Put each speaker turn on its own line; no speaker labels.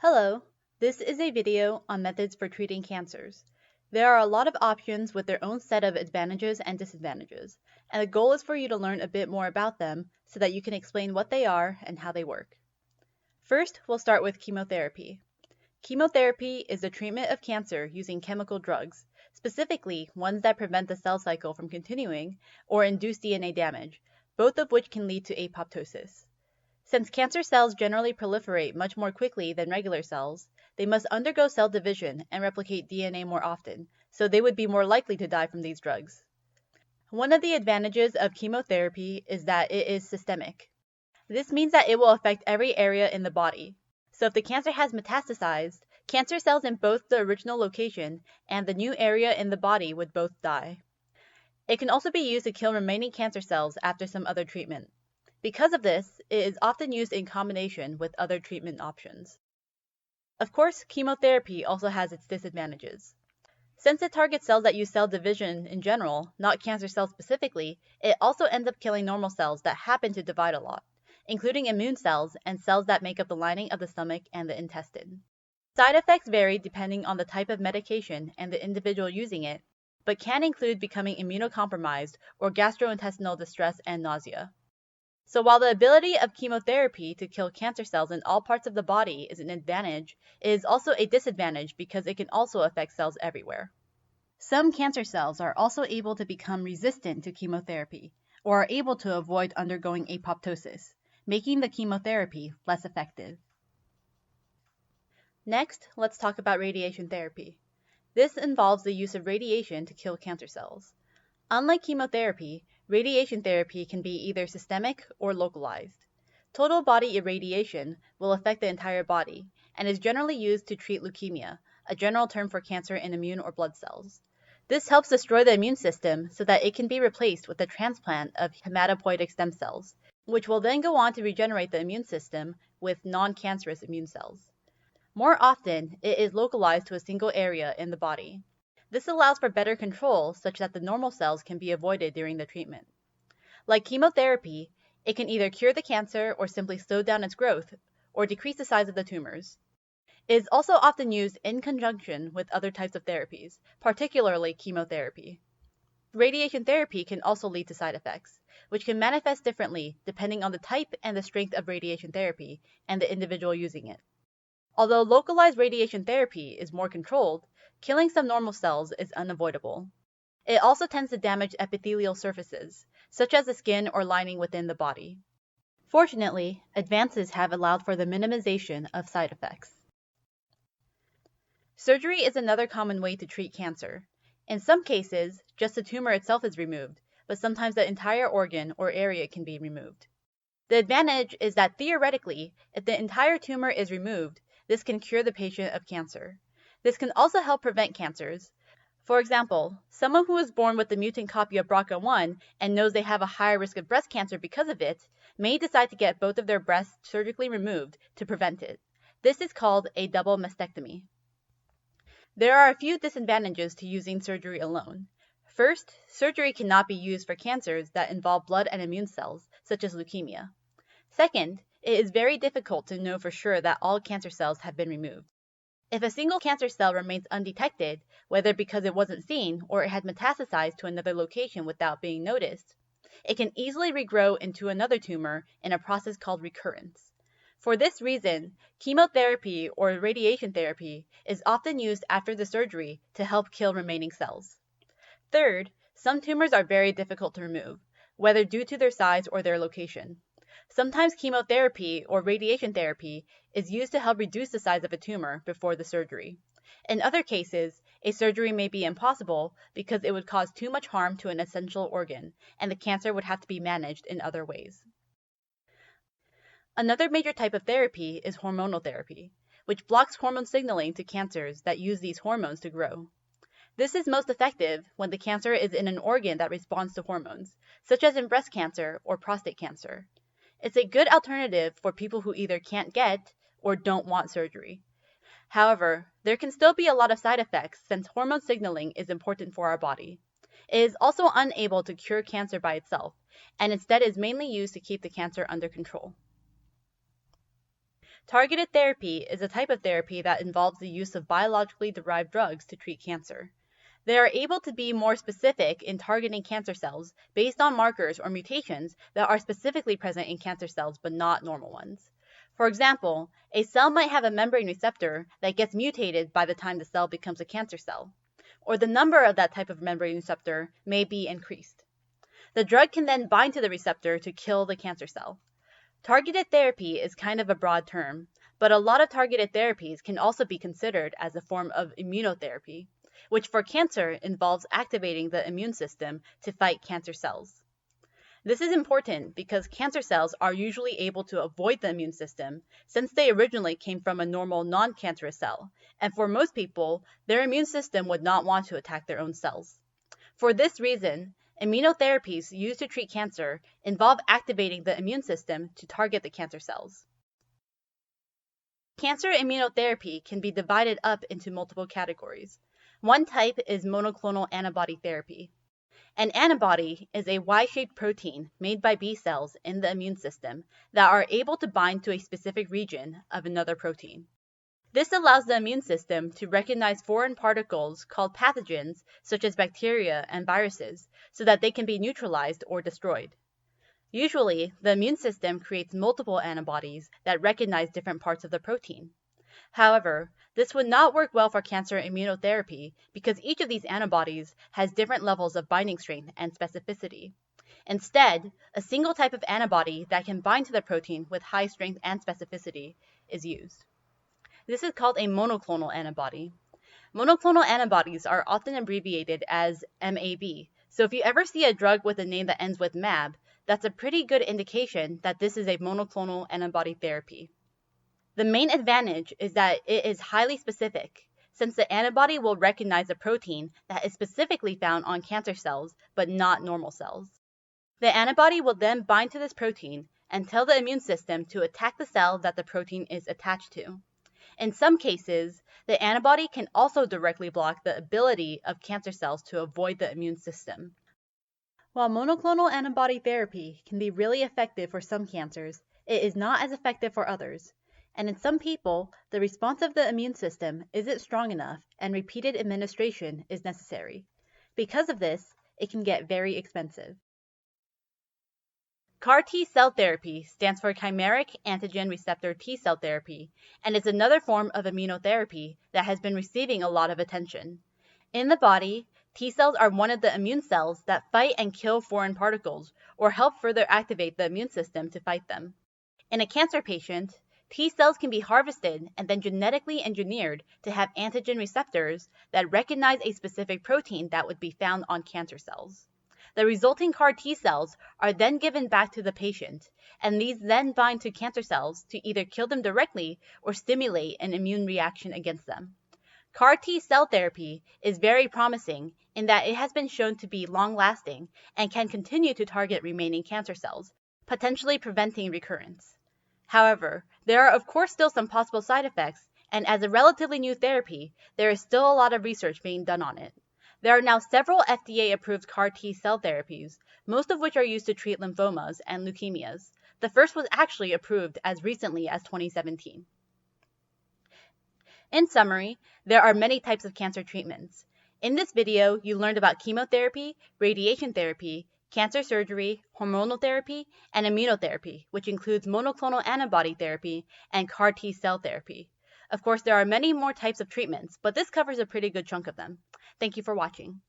Hello, this is a video on methods for treating cancers. There are a lot of options with their own set of advantages and disadvantages, and the goal is for you to learn a bit more about them so that you can explain what they are and how they work. First, we'll start with chemotherapy. Chemotherapy is the treatment of cancer using chemical drugs, specifically ones that prevent the cell cycle from continuing or induce DNA damage, both of which can lead to apoptosis. Since cancer cells generally proliferate much more quickly than regular cells, they must undergo cell division and replicate DNA more often, so they would be more likely to die from these drugs. One of the advantages of chemotherapy is that it is systemic. This means that it will affect every area in the body. So if the cancer has metastasized, cancer cells in both the original location and the new area in the body would both die. It can also be used to kill remaining cancer cells after some other treatment. Because of this, it is often used in combination with other treatment options. Of course, chemotherapy also has its disadvantages. Since it targets cells that use cell division in general, not cancer cells specifically, it also ends up killing normal cells that happen to divide a lot, including immune cells and cells that make up the lining of the stomach and the intestine. Side effects vary depending on the type of medication and the individual using it, but can include becoming immunocompromised or gastrointestinal distress and nausea. So while the ability of chemotherapy to kill cancer cells in all parts of the body is an advantage, it is also a disadvantage because it can also affect cells everywhere. Some cancer cells are also able to become resistant to chemotherapy, or are able to avoid undergoing apoptosis, making the chemotherapy less effective. Next, let's talk about radiation therapy. This involves the use of radiation to kill cancer cells. Unlike chemotherapy, radiation therapy can be either systemic or localized. Total body irradiation will affect the entire body and is generally used to treat leukemia, a general term for cancer in immune or blood cells. This helps destroy the immune system so that it can be replaced with a transplant of hematopoietic stem cells, which will then go on to regenerate the immune system with non-cancerous immune cells. More often, it is localized to a single area in the body. This allows for better control such that the normal cells can be avoided during the treatment. Like chemotherapy, it can either cure the cancer or simply slow down its growth or decrease the size of the tumors. It is also often used in conjunction with other types of therapies, particularly chemotherapy. Radiation therapy can also lead to side effects, which can manifest differently depending on the type and the strength of radiation therapy and the individual using it. Although localized radiation therapy is more controlled, killing some normal cells is unavoidable. It also tends to damage epithelial surfaces, such as the skin or lining within the body. Fortunately, advances have allowed for the minimization of side effects. Surgery is another common way to treat cancer. In some cases, just the tumor itself is removed, but sometimes the entire organ or area can be removed. The advantage is that theoretically, if the entire tumor is removed, this can cure the patient of cancer. This can also help prevent cancers. For example, someone who is born with the mutant copy of BRCA1 and knows they have a higher risk of breast cancer because of it, may decide to get both of their breasts surgically removed to prevent it. This is called a double mastectomy. There are a few disadvantages to using surgery alone. First, surgery cannot be used for cancers that involve blood and immune cells, such as leukemia. Second, it is very difficult to know for sure that all cancer cells have been removed. If a single cancer cell remains undetected, whether because it wasn't seen or it had metastasized to another location without being noticed, it can easily regrow into another tumor in a process called recurrence. For this reason, chemotherapy or radiation therapy is often used after the surgery to help kill remaining cells. Third, some tumors are very difficult to remove, whether due to their size or their location. Sometimes chemotherapy or radiation therapy is used to help reduce the size of a tumor before the surgery. In other cases, a surgery may be impossible because it would cause too much harm to an essential organ, and the cancer would have to be managed in other ways. Another major type of therapy is hormonal therapy, which blocks hormone signaling to cancers that use these hormones to grow. This is most effective when the cancer is in an organ that responds to hormones, such as in breast cancer or prostate cancer. It's a good alternative for people who either can't get or don't want surgery. However, there can still be a lot of side effects since hormone signaling is important for our body. It is also unable to cure cancer by itself, and instead is mainly used to keep the cancer under control. Targeted therapy is a type of therapy that involves the use of biologically derived drugs to treat cancer. They are able to be more specific in targeting cancer cells based on markers or mutations that are specifically present in cancer cells but not normal ones. For example, a cell might have a membrane receptor that gets mutated by the time the cell becomes a cancer cell, or the number of that type of membrane receptor may be increased. The drug can then bind to the receptor to kill the cancer cell. Targeted therapy is kind of a broad term, but a lot of targeted therapies can also be considered as a form of immunotherapy, which for cancer involves activating the immune system to fight cancer cells. This is important because cancer cells are usually able to avoid the immune system since they originally came from a normal non-cancerous cell, and for most people, their immune system would not want to attack their own cells. For this reason, immunotherapies used to treat cancer involve activating the immune system to target the cancer cells. Cancer immunotherapy can be divided up into multiple categories. One type is monoclonal antibody therapy. An antibody is a Y-shaped protein made by B cells in the immune system that are able to bind to a specific region of another protein. This allows the immune system to recognize foreign particles called pathogens, such as bacteria and viruses, so that they can be neutralized or destroyed. Usually, the immune system creates multiple antibodies that recognize different parts of the protein. However, this would not work well for cancer immunotherapy because each of these antibodies has different levels of binding strength and specificity. Instead, a single type of antibody that can bind to the protein with high strength and specificity is used. This is called a monoclonal antibody. Monoclonal antibodies are often abbreviated as MAB, so if you ever see a drug with a name that ends with MAB, that's a pretty good indication that this is a monoclonal antibody therapy. The main advantage is that it is highly specific, since the antibody will recognize a protein that is specifically found on cancer cells but not normal cells. The antibody will then bind to this protein and tell the immune system to attack the cell that the protein is attached to. In some cases, the antibody can also directly block the ability of cancer cells to avoid the immune system. While monoclonal antibody therapy can be really effective for some cancers, it is not as effective for others. And in some people, the response of the immune system isn't strong enough and repeated administration is necessary. Because of this, it can get very expensive. CAR T-cell therapy stands for chimeric antigen receptor T-cell therapy, and is another form of immunotherapy that has been receiving a lot of attention. In the body, T-cells are one of the immune cells that fight and kill foreign particles, or help further activate the immune system to fight them. In a cancer patient, T-cells can be harvested and then genetically engineered to have antigen receptors that recognize a specific protein that would be found on cancer cells. The resulting CAR T-cells are then given back to the patient, and these then bind to cancer cells to either kill them directly or stimulate an immune reaction against them. CAR T-cell therapy is very promising in that it has been shown to be long-lasting and can continue to target remaining cancer cells, potentially preventing recurrence. However, there are of course still some possible side effects, and as a relatively new therapy, there is still a lot of research being done on it. There are now several FDA-approved CAR T-cell therapies, most of which are used to treat lymphomas and leukemias. The first was actually approved as recently as 2017. In summary, there are many types of cancer treatments. In this video, you learned about chemotherapy, radiation therapy, cancer surgery, hormonal therapy, and immunotherapy, which includes monoclonal antibody therapy and CAR T-cell therapy. Of course, there are many more types of treatments, but this covers a pretty good chunk of them. Thank you for watching.